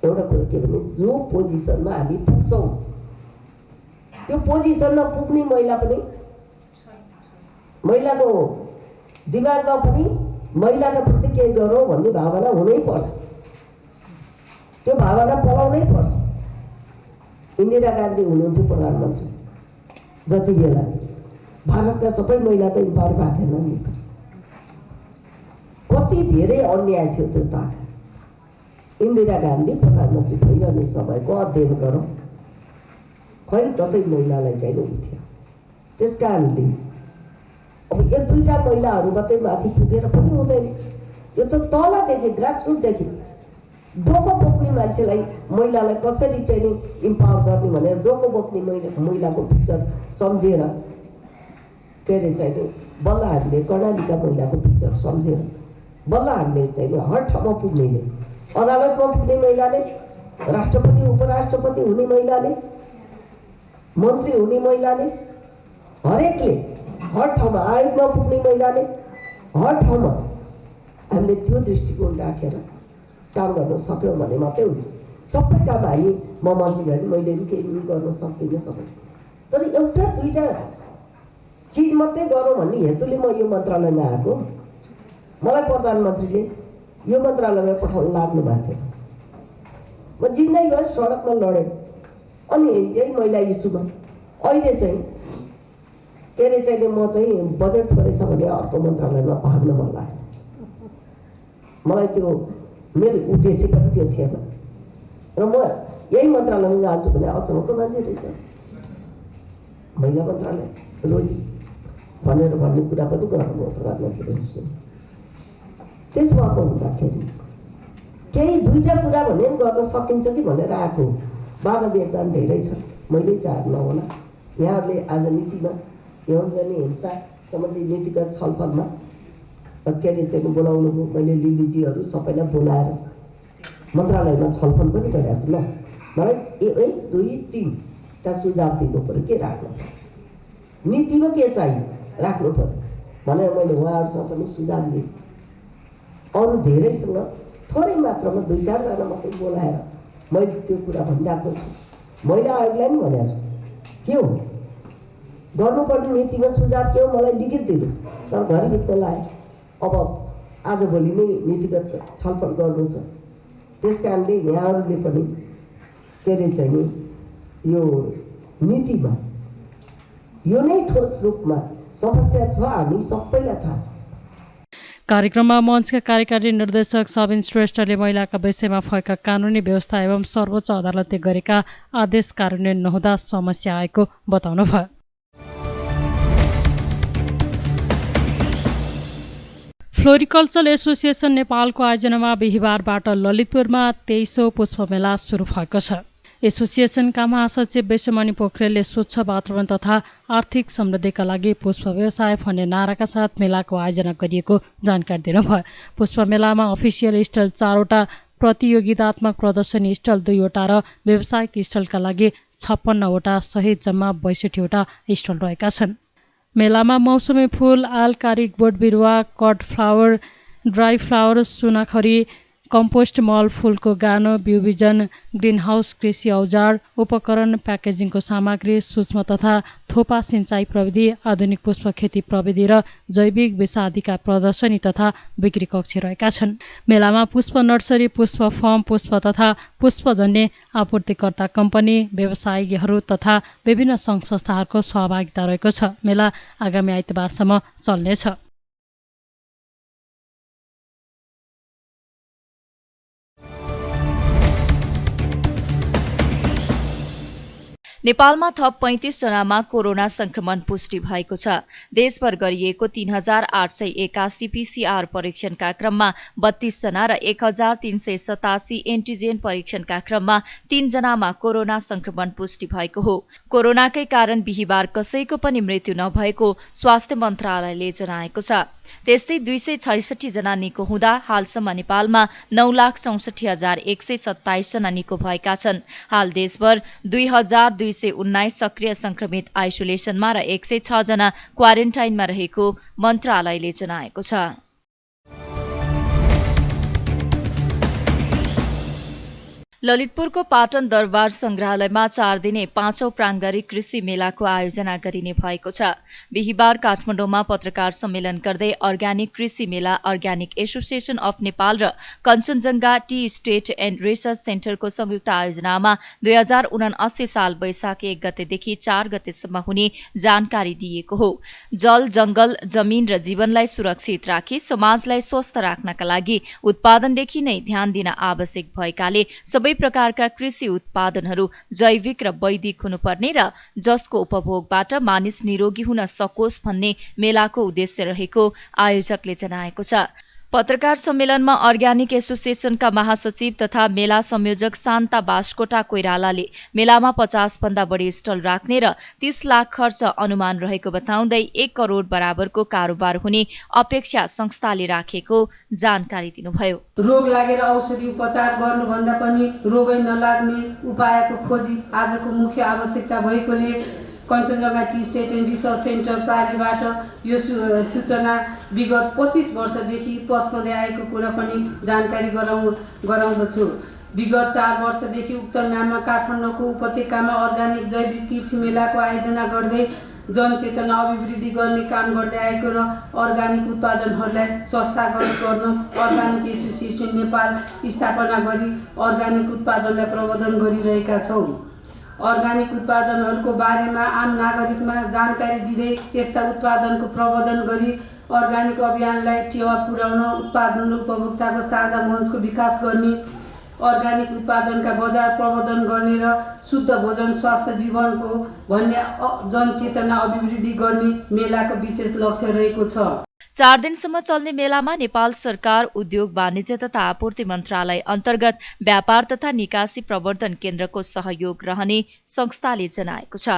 एउटा कुरो के भने जो पोजिसनमा हामी पुग्छौँ त्यो पोजिसनमा पुग्ने महिला पनि महिलाको दिमागमा पनि महिलाका प्रति के गरौँ भन्ने भावना हुनैपर्छ। त्यो भावना पलाउनै पर्छ। इन्दिरा गान्धी हुनुहुन्थ्यो प्रधानमन्त्री, जति बेला भारतका सबै महिला त इम्पावर भएको थिएन नि। कति धेरै अन्याय थियो त्यो ताक। इन्दिरा गान्धी प्रधानमन्त्री भइरहने समयको अध्ययन गरौँ, खै कतै महिलालाई चाहिँ हुन्थ्यो। त्यस कारणले अब यो 2टा महिलाहरू मात्रै माथि पुगेर पनि हुँदैन। यो त तलदेखि ग्रासरुटदेखि डोको बोक्ने मान्छेलाई, महिलालाई कसरी चाहिँ इम्पावर गर्ने भनेर डोको बोक्ने महिलाको पिक्चर सम्झेर के अरे चाहिँ बल्ल हामीले कर्णालीका महिलाको पिक्चर सम्झेर बल्ल हामीले चाहिँ हर ठाउँमा पुग्नेले, अदालतमा पुग्ने महिलाले, राष्ट्रपति उपराष्ट्रपति हुने महिलाले, मन्त्री हुने महिलाले, हरेकले हर ठाउँमा आयोगमा पुग्ने महिलाले, हर ठाउँमा हामीले त्यो दृष्टिकोण राखेर काम गर्न सक्यौँ भने मात्रै हुन्छ। सबै काम हामी म मन्त्री भए मैले पनि केही गर्न सक्दिनँ सबै, तर एउटा 2टा चिज मात्रै गरौँ भन्ने हेतुले म यो मन्त्रालयमा आएको। मलाई प्रधानमन्त्रीले यो मन्त्रालयमा पठाउन लाग्नु भएको थियो। म जिन्दगीभर सडकमा लडेँ। अनि यही महिला इस्युमा अहिले चाहिँ के अरे चाहिँ म चाहिँ बजेट थोरै छ भने अर्को मन्त्रालयमा भाग्न मन लाग्यो। मलाई त्यो मेरो उद्देश्य पनि त्यो थिएन र म यही मन्त्रालयमा जान्छु भने अचम्मको मान्छे रहेछ, महिला मन्त्रालय रोजी भनेर भन्ने कुरा पनि गर्नुभयो प्रधानमन्त्रीले। त्यसमा हुँदाखेरि केही 2टा कुरा भने गर्न सकिन्छ कि भनेर आएको। बाधा व्यवधान धेरै छ, मैले चाहनु नहोला। यहाँहरूले आज नीतिमा यौन जन्य हिंसा सम्बन्धी नीतिगत छलफलमा के अरे चाहिँ बोलाउनु भयो। मैले लिलीजीहरू सबैलाई बोलाएर मन्त्रालयमा छलफल पनि गरेको छु। ल मलाई 1 2 3टा सुझाव दिनु पऱ्यो, के राख्नु पऱ्यो, नीतिमा के चाहियो राख्नु पऱ्यो भनेर मैले उहाँहरूसँग पनि सुझाव दिएँ। अरू धेरैसँग थोरै मात्रामा 2-4 जना मात्रै बोलाएर मैले त्यो कुरा भनिरहेको छु। महिला आयोगलाई पनि भनेको छु, के हो गर्नुपर्ने नीतिमा सुझाव के हो मलाई लिखित दिनुहोस्। तर घरिभित्र लाए अब आजभोलि नै नीतिगत छलफल गर्नु छ। त्यस कारणले यहाँहरूले पनि के अरे चाहिँ यो नीतिमा यो नै ठोस रूपमा समस्या छ, हामी सबैलाई थाहा छ। कार्यक्रममा मञ्चका कार्यकारी निर्देशक सबिन श्रेष्ठले महिलाका विषयमा भएका कानुनी व्यवस्था एवं सर्वोच्च अदालतले गरेका आदेश कार्यान्वयन नहुँदा समस्या आएको बताउनुभयो। फ्लोरिकल्चर एसोसिएसन नेपालको आयोजनामा बिहिबारबाट ललितपुरमा 23औं पुष्पमेला सुरु भएको छ। एसोसिएसनका महासचिव विश्वमणि पोखरेलले स्वच्छ वातावरण तथा आर्थिक समृद्धिका लागि पुष्प व्यवसाय भन्ने नाराका साथ मेलाको आयोजना गरिएको जानकारी दिनुभयो। पुष्प मेलामा अफिसियल स्टल 4वटा, प्रतियोगितात्मक प्रदर्शनी स्टल 2वटा र व्यावसायिक स्टलका लागि 56वटा सहित जम्मा 62वटा स्टल रहेका छन्। मेलामा मौसमी फूल, आलकारिक बोट बिरुवा, कट फ्लावर, ड्राई फ्लावर, सुनाखरी, कम्पोस्ट मल, फूलको गानो, बिउ बिजन, ग्रिनहाउस, कृषि औजार, उपकरण, प्याकेजिङको सामग्री, सूक्ष्म तथा थोपा सिँचाइ प्रविधि, आधुनिक पुष्प खेती प्रविधि र जैविक विषादीका प्रदर्शनी तथा बिक्री कक्ष रहेका छन्। मेलामा पुष्प नर्सरी, पुष्प फर्म, पुष्प तथा पुष्पजन्य आपूर्तिकर्ता कम्पनी, व्यवसायीहरू तथा विभिन्न सङ्घ संस्थाहरूको सहभागिता रहेको छ। मेला आगामी आइतबारसम्म चल्नेछ। नेपालमा थप 35 जनामा कोरोना संक्रमण पुष्टि भएको छ। देशभर गरिएको 3881 पीसीआर परीक्षणका क्रममा 32 जना र 1387 एन्टिजेन परीक्षणका क्रममा 3 जनामा कोरोना संक्रमण पुष्टि भएको हो। कोरोनाकै कारण बिहीबार कसैको पनि मृत्यु नभएको स्वास्थ्य मन्त्रालयले जनाएको छ। त्यस्तै 266 जना निको हुँदा हालसम्म नेपालमा 9,64,127 जना निको भएका छन्। हाल देशभर 2,219 सक्रिय संक्रमित आइसोलेसनमा र 106 जना क्वारेन्टाइनमा रहेको मन्त्रालयले जनाएको छ। ललितपुरको पाटन दरबार संग्रहालयमा 4 दिने 5औं प्राङ्गारिक कृषि मेलाको आयोजना गरिने भएको छ। बिहीबार काठमाडौँमा पत्रकार सम्मेलन गर्दै अर्ग्यानिक कृषि मेला अर्ग्यानिक एसोसिएसन अफ नेपाल र Kanchenjunga tea estate and research सेन्टरको संयुक्त आयोजनामा 2079 साल वैशाख 1 गतेदेखि 4 गतेसम्म हुने जानकारी दिएको हो। जल, जंगल, जमिन र जीवनलाई सुरक्षित राखी समाजलाई स्वस्थ राख्नका लागि उत्पादनदेखि नै ध्यान दिन आवश्यक भएकाले सबै प्रकारका कृषि उत्पादनहरू जैविक र वैदिक हुनुपर्ने र जसको उपभोगबाट मानिस निरोगी हुन सकोस् भन्ने मेलाको उद्देश्य रहेको आयोजकले जनाएको छ। पत्रकार सम्मेलनमा अर्ग्यानिक एसोसिएसनका महासचिव तथा मेला संयोजक शान्ता बास्कोटा कोइरालाले मेलामा 50 भन्दा बढी स्टल राख्ने र 30 लाख खर्च अनुमान रहेको बताउँदै 1 करोड बराबरको कारोबार हुने अपेक्षा संस्थाले राखेको जानकारी दिनुभयो। रोग लागेर औषधि उपचार गर्नुभन्दा पनि रोगै नलाग्ने उपायको खोजी आजको मुख्य आवश्यकता भएकोले Kanchenjunga tea estate and research centre प्रालीबाट यो सूचना विगत 25 वर्षदेखि पस्कँदै आएको कुरा पनि जानकारी गराउँदछु। विगत 4 वर्षदेखि उक्त नाममा काठमाडौँको उपत्यकामा अर्ग्यानिक जैविक कृषि मेलाको आयोजना गर्दै जनचेतना अभिवृद्धि गर्ने काम गर्दै आएको र अर्ग्यानिक उत्पादनहरूलाई सस्ता गर्न अर्ग्यानिक एसोसिएसन नेपाल स्थापना गरी अर्ग्यानिक उत्पादनलाई प्रवर्धन गरिरहेका छौँ। अर्ग्यानिक उत्पादनहरूको बारेमा आम नागरिकमा जानकारी दिँदै त्यस्ता उत्पादनको प्रवर्धन गरी अर्ग्यानिक अभियानलाई टेवा पुर्याउन उत्पादन र उपभोक्ताको साझा मञ्चको विकास गर्ने, अर्ग्यानिक उत्पादनका बजार प्रवर्धन गर्ने र शुद्ध भोजन स्वास्थ्य जीवनको भन्ने जनचेतना अभिवृद्धि गर्ने मेलाको विशेष लक्ष्य रहेको छ। 4 दिनसम्म चल्ने मेलामा नेपाल सरकार, उद्योग वाणिज्य तथा आपूर्ति मन्त्रालय अन्तर्गत व्यापार तथा निकासी प्रवर्धन केन्द्रको सहयोग रहने संस्थाले जनाएको छ।